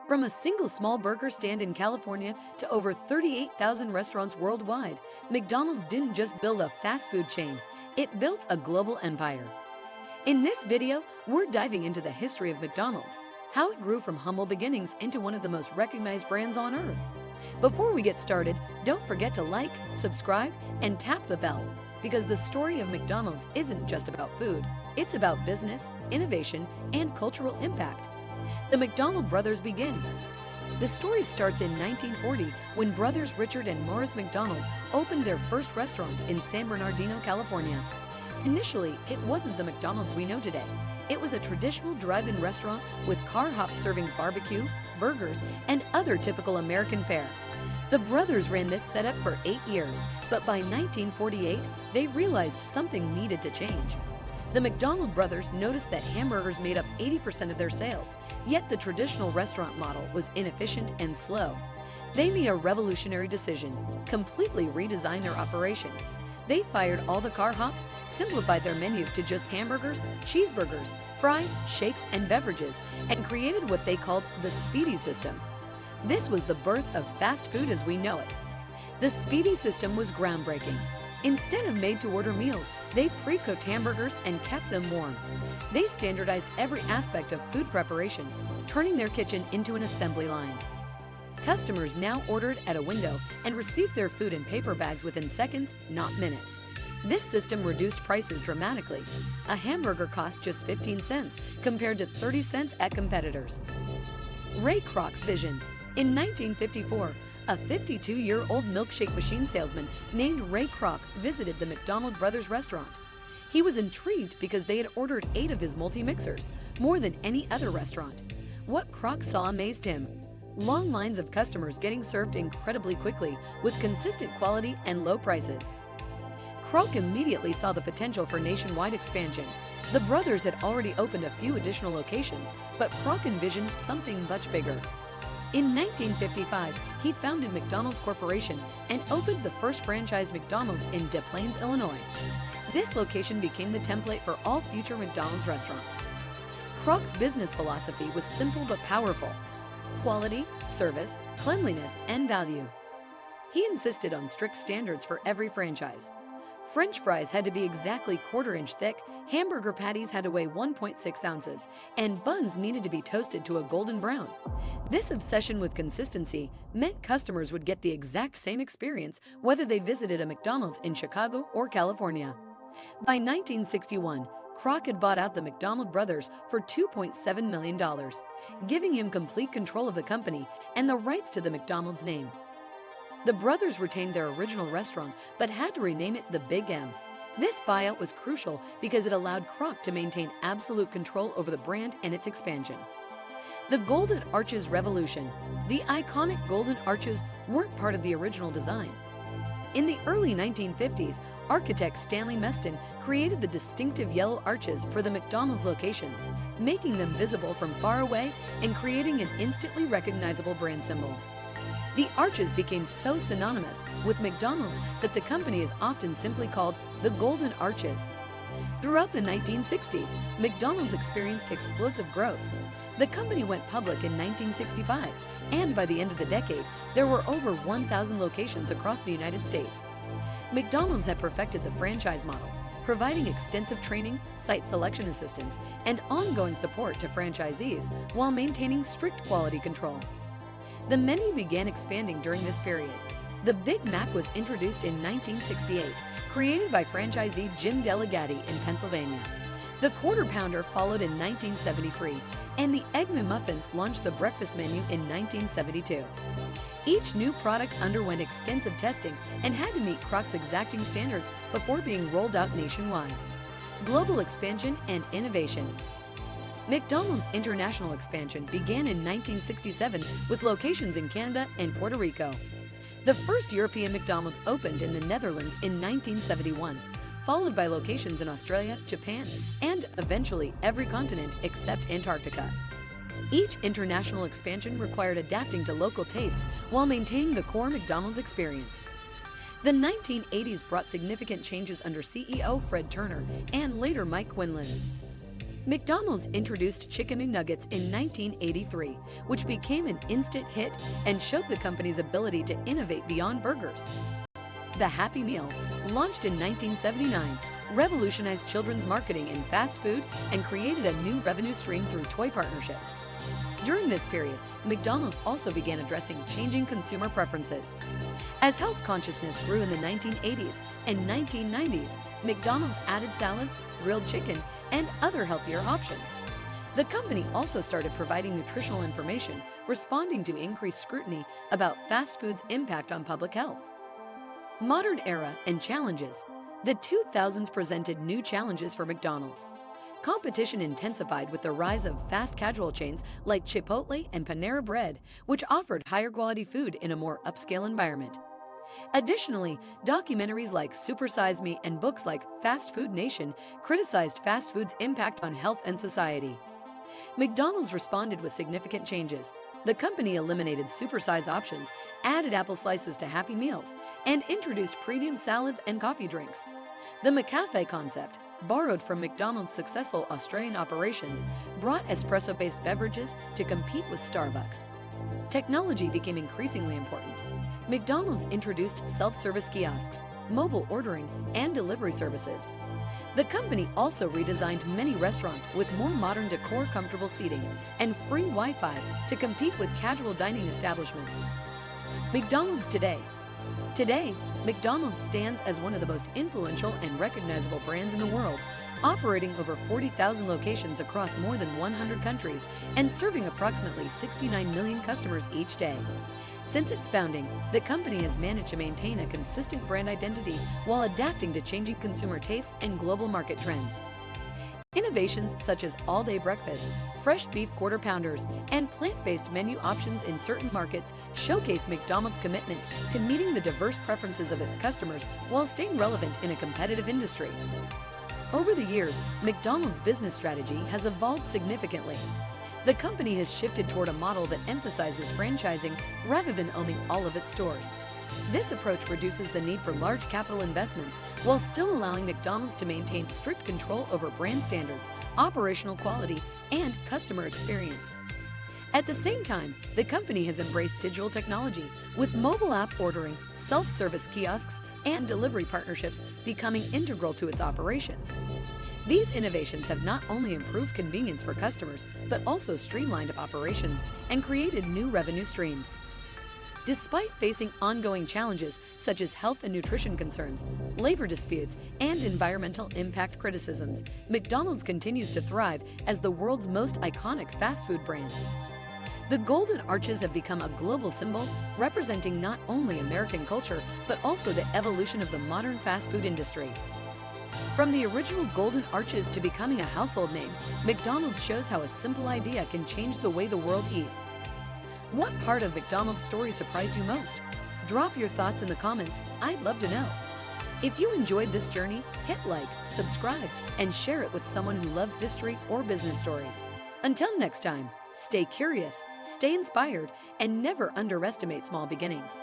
From a single small burger stand in California to over 38,000 restaurants worldwide, McDonald's didn't just build a fast food chain, it built a global empire. In this video, we're diving into the history of McDonald's, how it grew from humble beginnings into one of the most recognized brands on earth. Before we get started, don't forget to like, subscribe, and tap the bell, because the story of McDonald's isn't just about food, it's about business, innovation, and cultural impact. The McDonald brothers begin. The story starts in 1940 when brothers Richard and Morris McDonald opened their first restaurant in San Bernardino, California. Initially, it wasn't the McDonald's we know today. It was a traditional drive-in restaurant with car hops serving barbecue, burgers, and other typical American fare. The brothers ran this setup for 8 years, but by 1948, they realized something needed to change. The McDonald brothers noticed that hamburgers made up 80% of their sales, yet the traditional restaurant model was inefficient and slow. They made a revolutionary decision: completely redesign their operation. They fired all the car hops, simplified their menu to just hamburgers, cheeseburgers, fries, shakes, and beverages, and created what they called the Speedy System. This was the birth of fast food as we know it. The Speedy System was groundbreaking. Instead of made-to-order meals, they pre-cooked hamburgers and kept them warm. They standardized every aspect of food preparation, turning their kitchen into an assembly line. Customers now ordered at a window and received their food in paper bags within seconds, not minutes. This system reduced prices dramatically. A hamburger cost just 15 cents compared to 30 cents at competitors. Ray Kroc's vision. In 1954, a 52-year-old milkshake machine salesman named Ray Kroc visited the McDonald brothers restaurant. He was intrigued because they had ordered 8 of his multi-mixers, more than any other restaurant. What Kroc saw amazed him: long lines of customers getting served incredibly quickly with consistent quality and low prices. Kroc immediately saw the potential for nationwide expansion. The brothers had already opened a few additional locations, but Kroc envisioned something much bigger. In 1955, he founded McDonald's Corporation and opened the first franchise McDonald's in Des Plaines, Illinois. This location became the template for all future McDonald's restaurants. Kroc's business philosophy was simple but powerful: quality, service, cleanliness, and value. He insisted on strict standards for every franchise. French fries had to be exactly 1/4 inch thick, hamburger patties had to weigh 1.6 ounces, and buns needed to be toasted to a golden brown. This obsession with consistency meant customers would get the exact same experience whether they visited a McDonald's in Chicago or California. By 1961, Kroc had bought out the McDonald brothers for $2.7 million, giving him complete control of the company and the rights to the McDonald's name. The brothers retained their original restaurant but had to rename it the Big M. This buyout was crucial because it allowed Kroc to maintain absolute control over the brand and its expansion. The Golden Arches Revolution. The iconic Golden Arches weren't part of the original design. In the early 1950s, architect Stanley Meston created the distinctive yellow arches for the McDonald's locations, making them visible from far away and creating an instantly recognizable brand symbol. The arches became so synonymous with McDonald's that the company is often simply called the Golden Arches. Throughout the 1960s, McDonald's experienced explosive growth. The company went public in 1965, and by the end of the decade, there were over 1,000 locations across the United States. McDonald's had perfected the franchise model, providing extensive training, site selection assistance, and ongoing support to franchisees while maintaining strict quality control. The menu began expanding during this period. The Big Mac was introduced in 1968, created by franchisee Jim Delegati in Pennsylvania. The Quarter Pounder followed in 1973, and the Egg McMuffin launched the breakfast menu in 1972. Each new product underwent extensive testing and had to meet Kroc's exacting standards before being rolled out nationwide. Global expansion and innovation. McDonald's international expansion began in 1967 with locations in Canada and Puerto Rico. The first European McDonald's opened in the Netherlands in 1971, followed by locations in Australia, Japan, and eventually every continent except Antarctica. Each international expansion required adapting to local tastes while maintaining the core McDonald's experience. The 1980s brought significant changes under CEO Fred Turner and later Mike Quinlan. McDonald's introduced Chicken McNuggets in 1983, which became an instant hit and showed the company's ability to innovate beyond burgers. The Happy Meal, launched in 1979, revolutionized children's marketing in fast food and created a new revenue stream through toy partnerships. During this period, McDonald's also began addressing changing consumer preferences. As health consciousness grew in the 1980s and 1990s, McDonald's added salads, grilled chicken, and other healthier options. The company also started providing nutritional information, responding to increased scrutiny about fast food's impact on public health. Modern era and challenges. The 2000s presented new challenges for McDonald's. Competition intensified with the rise of fast casual chains like Chipotle and Panera Bread, which offered higher quality food in a more upscale environment. Additionally, documentaries like Super Size Me and books like Fast Food Nation criticized fast food's impact on health and society. McDonald's responded with significant changes. The company eliminated supersize options, added apple slices to Happy Meals, and introduced premium salads and coffee drinks. The McCafe concept, borrowed from McDonald's successful Australian operations, brought espresso-based beverages to compete with Starbucks. Technology became increasingly important. McDonald's introduced self-service kiosks, mobile ordering, and delivery services. The company also redesigned many restaurants with more modern decor, comfortable seating, and free Wi-Fi to compete with casual dining establishments. McDonald's today. Today, McDonald's stands as one of the most influential and recognizable brands in the world, operating over 40,000 locations across more than 100 countries and serving approximately 69 million customers each day. Since its founding, the company has managed to maintain a consistent brand identity while adapting to changing consumer tastes and global market trends. Innovations such as all-day breakfast, fresh beef quarter pounders, and plant-based menu options in certain markets showcase McDonald's commitment to meeting the diverse preferences of its customers while staying relevant in a competitive industry. Over the years, McDonald's business strategy has evolved significantly. The company has shifted toward a model that emphasizes franchising rather than owning all of its stores. This approach reduces the need for large capital investments while still allowing McDonald's to maintain strict control over brand standards, operational quality, and customer experience. At the same time, the company has embraced digital technology, with mobile app ordering, self-service kiosks, and delivery partnerships becoming integral to its operations. These innovations have not only improved convenience for customers, but also streamlined operations and created new revenue streams. Despite facing ongoing challenges such as health and nutrition concerns, labor disputes, and environmental impact criticisms, McDonald's continues to thrive as the world's most iconic fast food brand. The Golden Arches have become a global symbol, representing not only American culture, but also the evolution of the modern fast food industry. From the original Golden Arches to becoming a household name, McDonald's shows how a simple idea can change the way the world eats. What part of McDonald's story surprised you most? Drop your thoughts in the comments. I'd love to know. If you enjoyed this journey, hit like, subscribe, and share it with someone who loves history or business stories. Until next time, stay curious, stay inspired, and never underestimate small beginnings.